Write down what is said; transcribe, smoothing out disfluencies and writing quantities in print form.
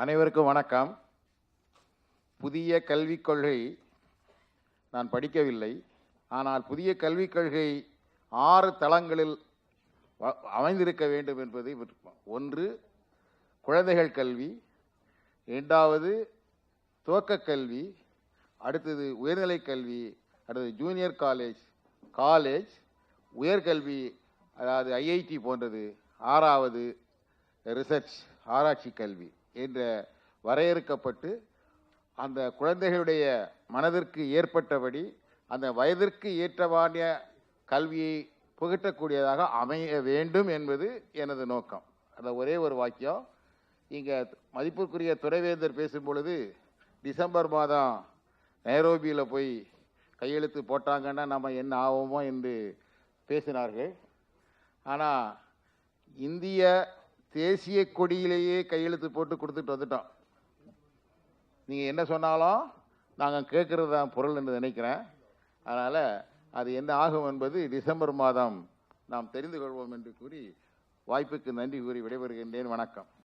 அனைவருக்கும் வணக்கம். புதிய கல்விக் கொள்கை நான் படிக்கவில்லை. ஆனால் புதிய கல்விக் கொள்கை 6 தளங்களில் அமைந்திருக்க வேண்டும் என்பது விருப்பம். 1, குழந்தைகள் கல்வி. 2வது துவக்க கல்வி. அடுத்தது உயர்நிலை கல்வி. அடுத்தது ஜூனியர் காலேஜ், உயர்கல்வி, அதாவது ஐஐடி போன்றது. 6வது ரிசர்ச், ஆராய்ச்சி கல்வி என்ற வரையறுக்கப்பட்டு அந்த குழந்தைகளுடைய மனதிற்கு ஏற்பட்டபடி அந்த வயதிற்கு ஏற்றவானிய கல்வியை புகட்டக்கூடியதாக அமைய வேண்டும் என்பது எனது நோக்கம். அந்த ஒரே ஒரு வாக்கியம். இங்கே மதிப்புக்குரிய துணைவேந்தர் பேசும் பொழுது டிசம்பர் மாதம் நைரோபியில் போய் கையெழுத்து போட்டாங்கன்னா நம்ம என்ன ஆவோமோ என்று பேசினார்கள். ஆனால் இந்திய தேசிய கொடியிலேயே கையெழுத்து போட்டு கொடுத்துட்டு வந்துட்டோம். நீங்கள் என்ன சொன்னாலும் நாங்கள் கேட்குறது தான் பொருள் என்று நினைக்கிறேன். அதனால் அது என்ன ஆகும் என்பது டிசம்பர் மாதம் நாம் தெரிந்து கொள்வோம் என்று கூறி வாய்ப்புக்கு நன்றி கூறி விடைபெறுகின்றேன். வணக்கம்.